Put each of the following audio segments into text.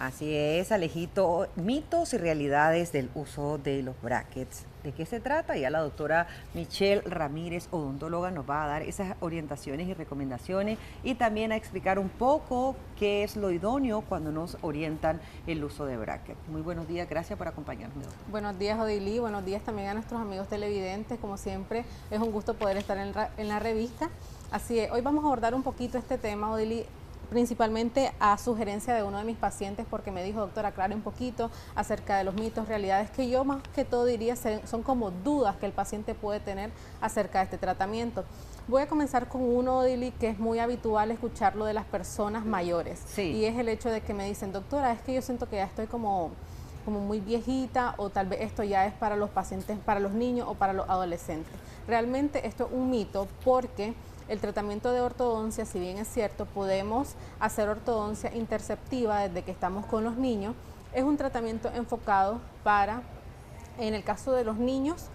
Así es, Alejito, mitos y realidades del uso de los brackets. ¿De qué se trata? Ya la doctora Michelle Ramírez, odontóloga, nos va a dar esas orientaciones y recomendaciones y también a explicar un poco qué es lo idóneo cuando nos orientan el uso de brackets. Muy buenos días, gracias por acompañarme, doctora. Buenos días, Odilí, buenos días también a nuestros amigos televidentes. Como siempre, es un gusto poder estar en la revista. Así es, hoy vamos a abordar un poquito este tema, Odilí, principalmente a sugerencia de uno de mis pacientes, porque me dijo, doctora, aclare un poquito acerca de los mitos, realidades, que yo más que todo diría son como dudas que el paciente puede tener acerca de este tratamiento. Voy a comenzar con uno, Odili, que es muy habitual escucharlo de las personas mayores. Sí. Y es el hecho de que me dicen, doctora, es que yo siento que ya estoy como muy viejita, o tal vez esto ya es para los pacientes, para los niños o para los adolescentes. Realmente esto es un mito, porque el tratamiento de ortodoncia, si bien es cierto, podemos hacer ortodoncia interceptiva desde que estamos con los niños. Es un tratamiento enfocado para, en el caso de los niños,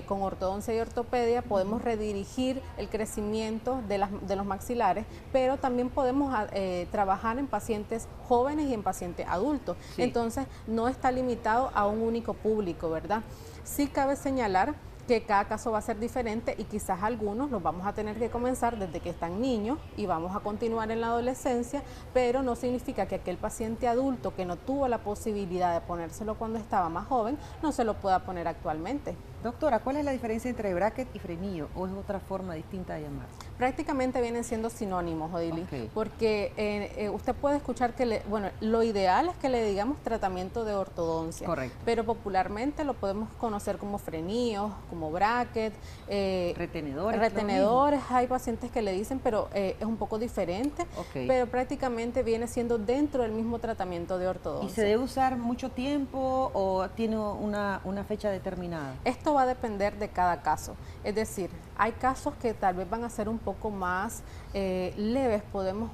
con ortodoncia y ortopedia podemos redirigir el crecimiento de los maxilares, pero también podemos trabajar en pacientes jóvenes y en pacientes adultos. Sí. Entonces no está limitado a un único público, ¿verdad? Sí cabe señalar que cada caso va a ser diferente y quizás algunos los vamos a tener que comenzar desde que están niños y vamos a continuar en la adolescencia, pero no significa que aquel paciente adulto que no tuvo la posibilidad de ponérselo cuando estaba más joven, no se lo pueda poner actualmente. Doctora, ¿cuál es la diferencia entre bracket y frenillo o es otra forma distinta de llamar? Prácticamente vienen siendo sinónimos, Odili, Okay. porque usted puede escuchar que, bueno, lo ideal es que le digamos tratamiento de ortodoncia. Correcto. Pero popularmente lo podemos conocer como frenillos, como bracket, retenedores. Retenedores, hay pacientes que le dicen, pero es un poco diferente, Okay. Pero prácticamente viene siendo dentro del mismo tratamiento de ortodoncia. ¿Y se debe usar mucho tiempo o tiene una fecha determinada? Esto va a depender de cada caso, es decir, hay casos que tal vez van a ser un poco más leves, podemos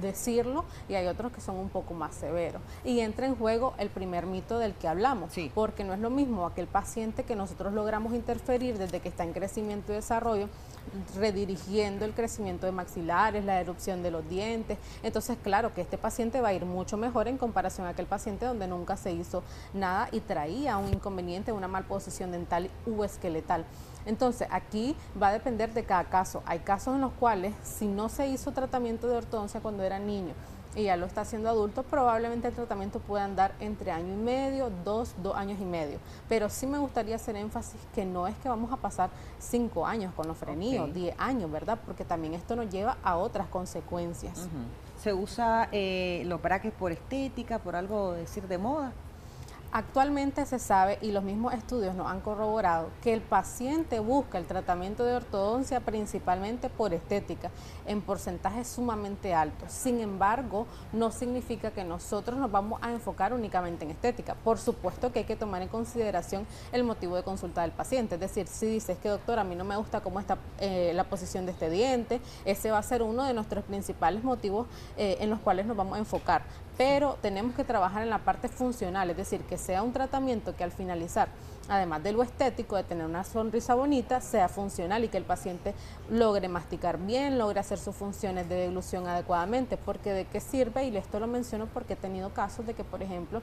decirlo, y hay otros que son un poco más severos. Y entra en juego el primer mito del que hablamos, sí, porque no es lo mismo aquel paciente que nosotros logramos interferir desde que está en crecimiento y desarrollo, redirigiendo el crecimiento de maxilares, la erupción de los dientes. Entonces, claro que este paciente va a ir mucho mejor en comparación a aquel paciente donde nunca se hizo nada y traía un inconveniente, una malposición dental u esqueletal. Entonces, aquí va a depender de cada caso. Hay casos en los cuales, si no se hizo tratamiento de ortodoncia cuando era niño y ya lo está haciendo adulto, probablemente el tratamiento pueda andar entre año y medio, 2 años y medio. Pero sí me gustaría hacer énfasis que no es que vamos a pasar 5 años con los frenillos, 10 años, ¿verdad? Porque también esto nos lleva a otras consecuencias. ¿Se usa los brackets por estética, por algo decir de moda? Actualmente se sabe, y los mismos estudios nos han corroborado, que el paciente busca el tratamiento de ortodoncia principalmente por estética, en porcentajes sumamente altos. Sin embargo, no significa que nosotros nos vamos a enfocar únicamente en estética. Por supuesto que hay que tomar en consideración el motivo de consulta del paciente. Es decir, si dices que, doctora, a mí no me gusta cómo está la posición de este diente, ese va a ser uno de nuestros principales motivos en los cuales nos vamos a enfocar. Pero tenemos que trabajar en la parte funcional, es decir, que sea un tratamiento que al finalizar, además de lo estético, de tener una sonrisa bonita, sea funcional y que el paciente logre masticar bien, logre hacer sus funciones de deglución adecuadamente, porque de qué sirve, y esto lo menciono porque he tenido casos de que, por ejemplo,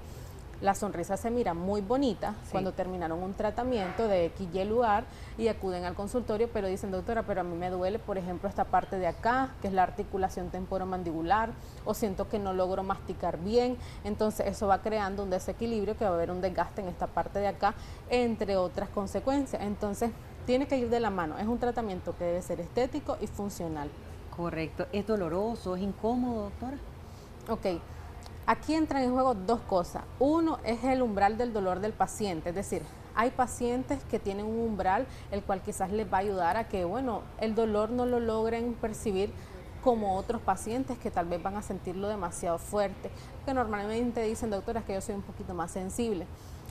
la sonrisa se mira muy bonita cuando terminaron un tratamiento de X, Y lugar y acuden al consultorio, pero dicen, doctora, pero a mí me duele, por ejemplo, esta parte de acá, que es la articulación temporomandibular, o siento que no logro masticar bien. Entonces eso va creando un desequilibrio, que va a haber un desgaste en esta parte de acá, entre otras consecuencias. Entonces tiene que ir de la mano, es un tratamiento que debe ser estético y funcional. Correcto. ¿Es doloroso, es incómodo, doctora? Ok. Aquí entran en juego dos cosas. Uno es el umbral del dolor del paciente, es decir, hay pacientes que tienen un umbral el cual quizás les va a ayudar a que, bueno, el dolor no lo logren percibir como otros pacientes que tal vez van a sentirlo demasiado fuerte, que normalmente dicen, doctora, es que yo soy un poquito más sensible,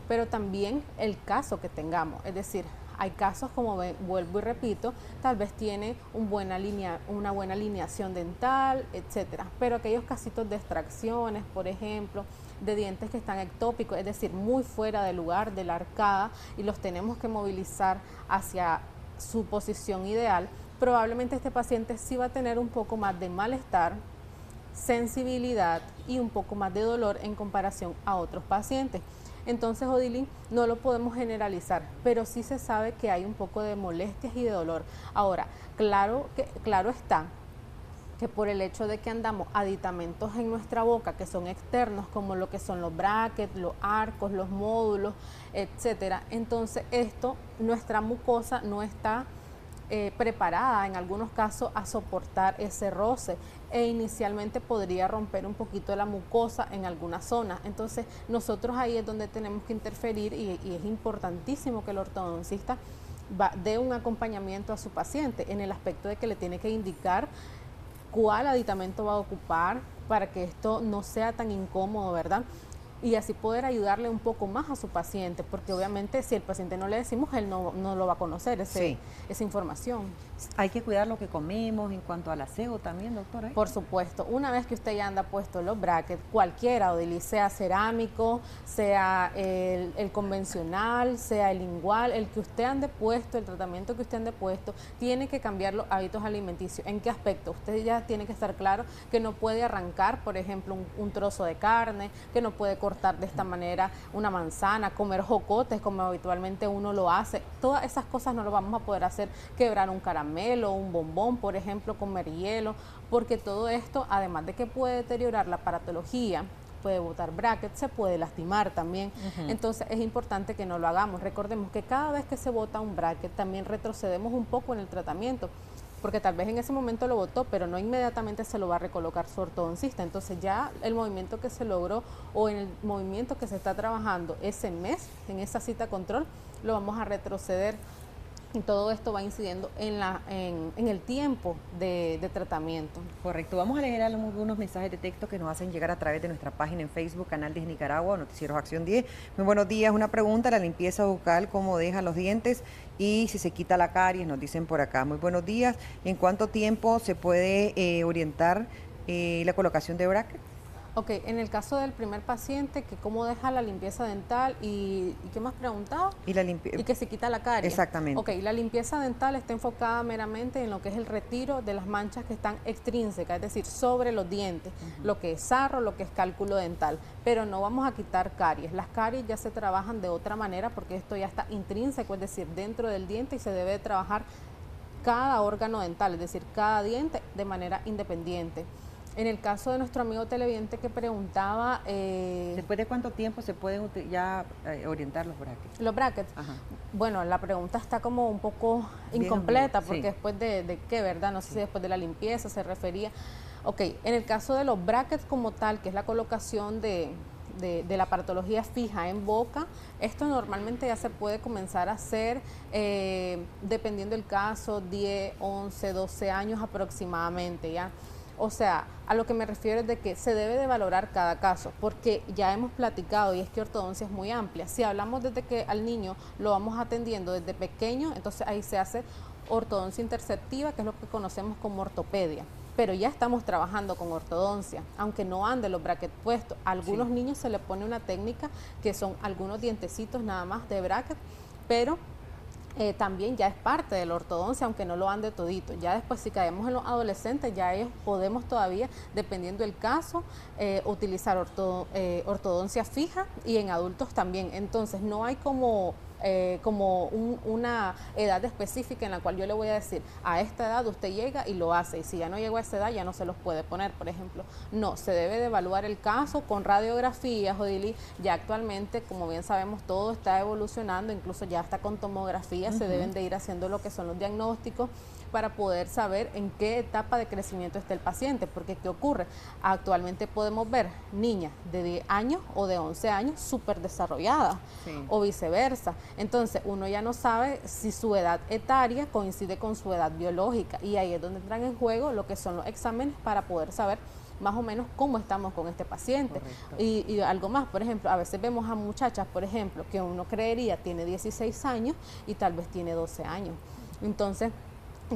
pero también el caso que tengamos, es decir, hay casos, como vuelvo y repito, tal vez tiene una buena alineación dental, etcétera, pero aquellos casitos de extracciones, por ejemplo, de dientes que están ectópicos, es decir, muy fuera del lugar, de la arcada, y los tenemos que movilizar hacia su posición ideal, probablemente este paciente sí va a tener un poco más de malestar, sensibilidad y un poco más de dolor en comparación a otros pacientes. Entonces, Odilín, no lo podemos generalizar, pero sí se sabe que hay un poco de molestias y de dolor. Ahora, claro está que por el hecho de que andamos aditamentos en nuestra boca que son externos, como lo que son los brackets, los arcos, los módulos, etcétera, entonces nuestra mucosa no está preparada en algunos casos a soportar ese roce e inicialmente podría romper un poquito la mucosa en algunas zonas. Entonces nosotros ahí es donde tenemos que interferir y es importantísimo que el ortodoncista dé un acompañamiento a su paciente en el aspecto de que le tiene que indicar cuál aditamento va a ocupar para que esto no sea tan incómodo, ¿verdad? Y así poder ayudarle un poco más a su paciente, porque obviamente si el paciente no le decimos, él no lo va a conocer, esa información. Hay que cuidar lo que comemos en cuanto al aseo también, doctora. Por supuesto, una vez que usted ya anda puesto los brackets, cualquiera, sea cerámico, sea el convencional, sea el lingual, el que usted ande puesto, el tratamiento que usted ande puesto, tiene que cambiar los hábitos alimenticios. ¿En qué aspecto? Usted ya tiene que estar claro que no puede arrancar, por ejemplo, un trozo de carne, que no puede cortar de esta manera una manzana, comer jocotes como habitualmente uno lo hace. Todas esas cosas no lo vamos a poder hacer, quebrar un caramelo, un bombón, por ejemplo, comer hielo, porque todo esto, además de que puede deteriorar la aparatología, puede botar brackets, se puede lastimar también. Entonces es importante que no lo hagamos. Recordemos que cada vez que se bota un bracket también retrocedemos un poco en el tratamiento, porque tal vez en ese momento lo botó, pero no inmediatamente se lo va a recolocar su ortodoncista. Entonces ya el movimiento que se logró o en el movimiento que se está trabajando ese mes, en esa cita control, lo vamos a retroceder. Y todo esto va incidiendo en el tiempo de tratamiento. Correcto. Vamos a leer algunos mensajes de texto que nos hacen llegar a través de nuestra página en Facebook, Canal 10 Nicaragua, Noticieros Acción 10. Muy buenos días. Una pregunta, la limpieza bucal, ¿cómo dejan los dientes? Y si se quita la caries, nos dicen por acá. Muy buenos días. ¿En cuánto tiempo se puede orientar la colocación de bracket? Ok, en el caso del primer paciente, que cómo deja la limpieza dental y ¿qué más preguntaba? Y que se quita la caries. Exactamente. Ok, la limpieza dental está enfocada meramente en lo que es el retiro de las manchas que están extrínsecas, es decir, sobre los dientes, lo que es sarro, lo que es cálculo dental, pero no vamos a quitar caries. Las caries ya se trabajan de otra manera porque esto ya está intrínseco, es decir, dentro del diente y se debe trabajar cada órgano dental, es decir, cada diente de manera independiente. En el caso de nuestro amigo televidente que preguntaba... ¿Después de cuánto tiempo se pueden ya orientar los brackets? Los brackets. Ajá. Bueno, la pregunta está como un poco incompleta, porque sí. Después de qué, ¿verdad? No sé si después de la limpieza se refería. Ok, en el caso de los brackets como tal, que es la colocación de la aparatología fija en boca, esto normalmente ya se puede comenzar a hacer, dependiendo del caso, 10, 11, 12 años aproximadamente, ¿ya? O sea, a lo que me refiero es de que se debe de valorar cada caso, porque ya hemos platicado y es que ortodoncia es muy amplia. Si hablamos desde que al niño lo vamos atendiendo desde pequeño, entonces ahí se hace ortodoncia interceptiva, que es lo que conocemos como ortopedia. Pero ya estamos trabajando con ortodoncia, aunque no ande los brackets puestos. A algunos niños se le pone una técnica que son algunos dientecitos nada más de bracket, pero también ya es parte de la ortodoncia, aunque no lo ande todito. Ya después, si caemos en los adolescentes, ya ellos podemos todavía, dependiendo del caso, utilizar ortodoncia fija y en adultos también. Entonces, no hay como una edad específica en la cual yo le voy a decir, a esta edad usted llega y lo hace, y si ya no llegó a esa edad ya no se los puede poner, por ejemplo. No, se debe de evaluar el caso con radiografías, Odili. Ya actualmente, como bien sabemos, todo está evolucionando, incluso ya hasta con tomografía se deben de ir haciendo lo que son los diagnósticos para poder saber en qué etapa de crecimiento está el paciente, porque ¿qué ocurre? Actualmente podemos ver niñas de 10 años o de 11 años súper desarrolladas, o viceversa. Entonces, uno ya no sabe si su edad etaria coincide con su edad biológica, y ahí es donde entran en juego lo que son los exámenes para poder saber más o menos cómo estamos con este paciente. Y algo más, por ejemplo, a veces vemos a muchachas, por ejemplo, que uno creería tiene 16 años y tal vez tiene 12 años. Entonces,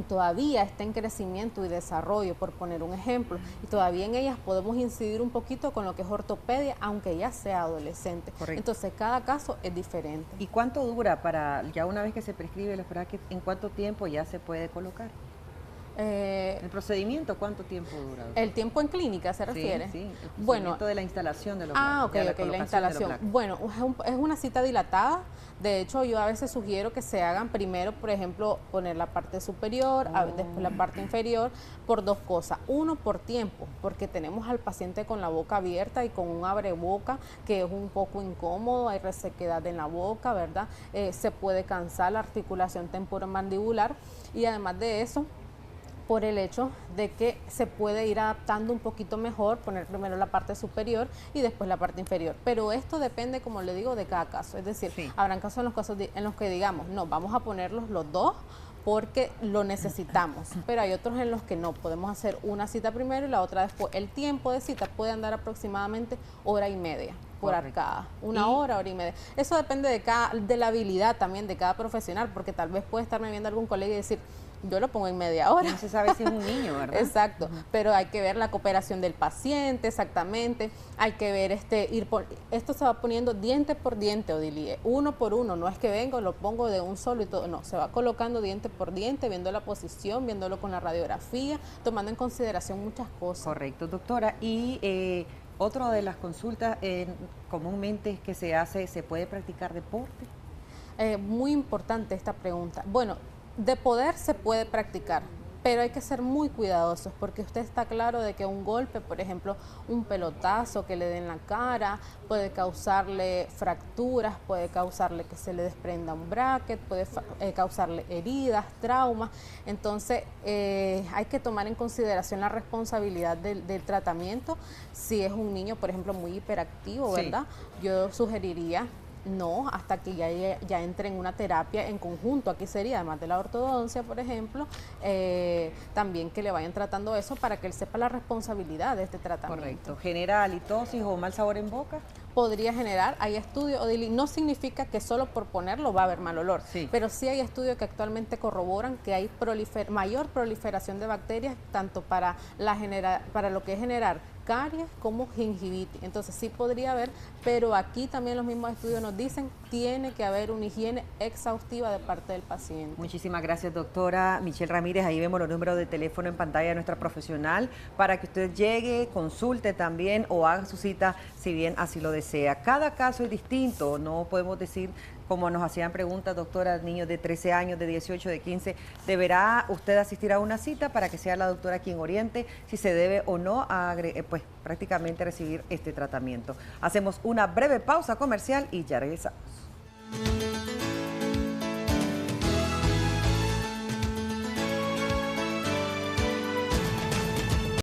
todavía está en crecimiento y desarrollo, por poner un ejemplo, y todavía en ellas podemos incidir un poquito con lo que es ortopedia, aunque ella sea adolescente. Correcto. Entonces, cada caso es diferente. ¿Y cuánto dura para, ya una vez que se prescribe los brackets, en cuánto tiempo ya se puede colocar? ¿El procedimiento cuánto tiempo dura, doctora? ¿El tiempo en clínica se refiere? Sí, el bueno, procedimiento de la instalación de los ok, brackets, ok, la instalación. Bueno, es una cita dilatada. De hecho, yo a veces sugiero que se hagan primero, por ejemplo, poner la parte superior, después la parte inferior, por dos cosas. Uno, por tiempo, porque tenemos al paciente con la boca abierta y con un abreboca que es un poco incómodo, hay resequedad en la boca, ¿verdad? Se puede cansar la articulación temporomandibular y además de eso, por el hecho de que se puede ir adaptando un poquito mejor, poner primero la parte superior y después la parte inferior. Pero esto depende, como le digo, de cada caso. Es decir, habrán casos en los que digamos, no, vamos a ponerlos los dos porque lo necesitamos, pero hay otros en los que no, podemos hacer una cita primero y la otra después. El tiempo de cita puede andar aproximadamente hora y media por arcada, una hora y media. Eso depende de la habilidad también de cada profesional, porque tal vez puede estarme viendo algún colega y decir, yo lo pongo en media hora. No se sabe si es un niño, ¿verdad? Exacto, pero hay que ver la cooperación del paciente, exactamente. Hay que ver, esto se va poniendo diente por diente, Odilie, uno por uno. No es que vengo, lo pongo de un solo y todo. No, se va colocando diente por diente, viendo la posición, viéndolo con la radiografía, tomando en consideración muchas cosas. Correcto, doctora. Y otra de las consultas comúnmente que se hace, ¿se puede practicar deporte? Muy importante esta pregunta. Bueno, de poder se puede practicar, pero hay que ser muy cuidadosos porque usted está claro de que un golpe, por ejemplo, un pelotazo que le dé en la cara, puede causarle fracturas, puede causarle que se le desprenda un bracket, puede causarle heridas, traumas. Entonces, hay que tomar en consideración la responsabilidad del tratamiento. Si es un niño, por ejemplo, muy hiperactivo, ¿verdad? Yo sugeriría no, hasta que ya entre en una terapia en conjunto. Aquí sería, además de la ortodoncia, por ejemplo, también que le vayan tratando eso para que él sepa la responsabilidad de este tratamiento. Correcto. ¿Genera halitosis o mal sabor en boca? Podría generar, hay estudios, Odilie, no significa que solo por ponerlo va a haber mal olor, pero sí hay estudios que actualmente corroboran que hay mayor proliferación de bacterias, tanto para lo que es generar caries como gingivitis. Entonces sí podría haber, pero aquí también los mismos estudios nos dicen tiene que haber una higiene exhaustiva de parte del paciente. Muchísimas gracias, doctora Michelle Ramírez. Ahí vemos los números de teléfono en pantalla de nuestra profesional para que usted llegue, consulte también o haga su cita si bien así lo desea. Cada caso es distinto, no podemos decir, como nos hacían preguntas, doctora, niños de 13 años, de 18, de 15, ¿deberá usted asistir a una cita para que sea la doctora quien oriente si se debe o no pues prácticamente recibir este tratamiento? Hacemos una breve pausa comercial y ya regresamos.